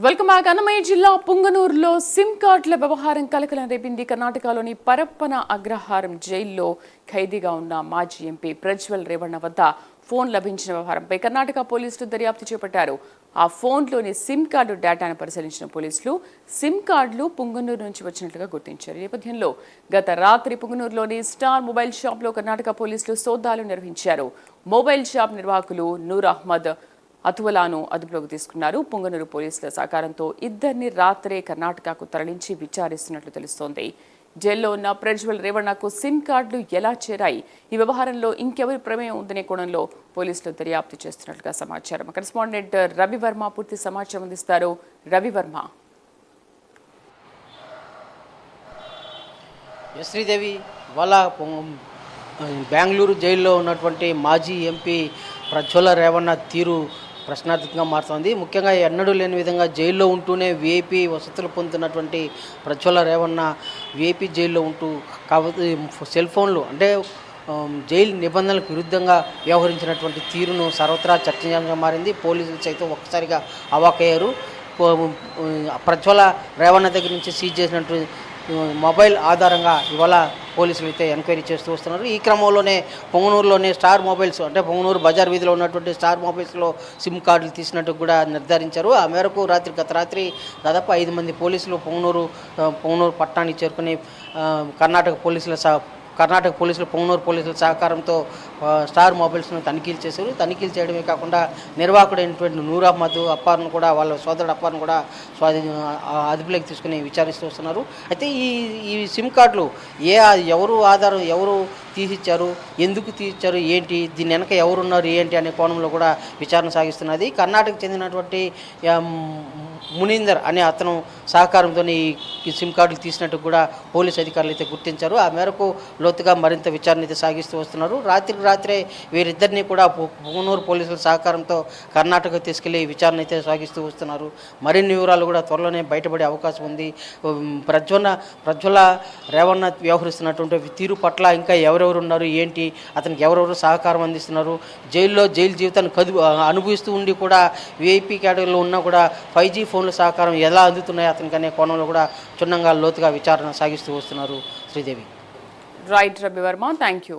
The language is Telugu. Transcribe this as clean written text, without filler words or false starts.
Welcome back. అన్నమయ్య జిల్లా పుంగనూరులో సిమ్ కార్డుల వ్యవహారం కలకలం రేపింది. కర్ణాటకలోని పరప్పన అగ్రహారం జైల్లో ఖైదీగా ఉన్న మాజీ ఎంపీ ప్రజ్వల్ రేవణ్ణ వద్ద ఫోన్ లభించిన వ్యవహారంపై కర్ణాటక పోలీసులు దర్యాప్తు చేపట్టారు. ఆ ఫోన్లోని సిమ్ కార్డు డేటాను పరిశీలించిన పోలీసులు సిమ్ కార్డులు పుంగనూరు నుంచి వచ్చినట్లుగా గుర్తించారు. ఈ నేపథ్యంలో గత రాత్రి పుంగనూరులోని స్టార్ మొబైల్ షాప్లో కర్ణాటక పోలీసులు సోదాలు నిర్వహించారు. మొబైల్ షాప్ నిర్వాహకులు నూర్ అహ్మద్ అతువలాను అదుపులోకి తీసుకున్నారు. పుంగనూరు పోలీసుల సహకారంతో ఇద్దరిని రాత్రే కర్ణాటకకు తరలించి విచారిస్తున్నట్లు తెలుస్తోంది. జైల్లో ఉన్న ప్రజ్వల్ రేవణ్ణకు సిమ్ కార్డులు ఎలా చేరాయి, ఈ వ్యవహారంలో ఇంకెవరి ప్రమేయం ఉందనే కోణంలో పోలీసులు దర్యాప్తు చేస్తున్నట్లుగా సమాచారం. కరెస్పాండెంట్ రవివర్మ పూర్తి సమాచారం అందిస్తారు. రవివర్మ. శ్రీదేవి వాళ్ళ బెంగళూరు జైల్లో ఉన్నటువంటి మాజీ ఎంపీ ప్రజ్వల రేవణ్ణ తీరు ప్రశ్నార్థకంగా మారుతోంది. ముఖ్యంగా ఎన్నడూ లేని విధంగా జైల్లో ఉంటూనే వీఐపీ వసతులు పొందుతున్నటువంటి ప్రజ్వల రేవణ్ణ వీఐపీ జైల్లో ఉంటూ కాబట్టి సెల్ ఫోన్లు అంటే జైలు నిబంధనలకు విరుద్ధంగా వ్యవహరించినటువంటి తీరును సర్వత్రా చర్చనీయాంశంగా మారింది. పోలీసులు సైతం ఒక్కసారిగా అవాకయ్యారు. ప్రజ్వల రేవణ్ణ దగ్గర నుంచి సీజ్ చేసినటువంటి మొబైల్ ఆధారంగా ఇవాళ పోలీసులు అయితే ఎంక్వైరీ చేస్తూ వస్తున్నారు. ఈ క్రమంలోనే పొంగనూరులోనే స్టార్ మొబైల్స్ అంటే పొంగనూరు బజార్ వీధిలో ఉన్నటువంటి స్టార్ మొబైల్స్లో సిమ్ కార్డులు తీసినట్టు కూడా నిర్ధారించారు. ఆ మేరకు గత రాత్రి దాదాపు 5 మంది పోలీసులు పొంగనూరు పట్టణానికి చేరుకుని కర్ణాటక పోలీసులు పొంగనూరు పోలీసుల సహకారంతో స్టార్ మొబైల్స్ను తనిఖీలు చేశారు. తనిఖీలు చేయడమే కాకుండా నిర్వాహకుడైనటువంటి నూర్ అహ్మద్ అప్పార్ను కూడా వాళ్ళ సోదరుడు అప్పార్ను కూడా అదుపులోకి తీసుకుని విచారిస్తూ వస్తున్నారు. అయితే ఈ సిమ్ కార్డులు ఎవరు ఆధారం, ఎవరు తీసిచ్చారు, ఎందుకు తీసిచ్చారు, ఏంటి దీని వెనక ఎవరున్నారు ఏంటి అనే కోణంలో కూడా విచారణ సాగిస్తున్నది. కర్ణాటకకు చెందినటువంటి మునీందర్ అనే అతను సహకారంతో ఈ సిమ్ కార్డులు తీసినట్టు కూడా పోలీసు అధికారులు అయితే గుర్తించారు. ఆ మేరకు లోతుగా మరింత విచారణ అయితే సాగిస్తూ వస్తున్నారు. రాత్రే వీరిద్దరినీ కూడా పుంగనూరు పోలీసుల సహకారంతో కర్ణాటక తీసుకెళ్లి విచారణ అయితే సాగిస్తూ వస్తున్నారు. మరిన్ని వివరాలు కూడా త్వరలోనే బయటపడే అవకాశం ఉంది. ప్రజ్వల రేవణ్ణ వ్యవహరిస్తున్నటువంటి తీరు పట్ల ఇంకా ఎవరెవరు ఉన్నారు, ఏంటి, అతనికి ఎవరెవరు సహకారం అందిస్తున్నారు, జైలు జీవితాన్ని అనుభవిస్తూ ఉండి కూడా వీఐపీ కేటగిరీలో ఉన్నా కూడా 5G ఫోన్ల సహకారం ఎలా అందుతున్నాయి అతనికి అనే కోణంలో కూడా క్షుణ్ణంగా లోతుగా విచారణ సాగిస్తూ వస్తున్నారు. Sridevi. Right Ravivarma, thank you.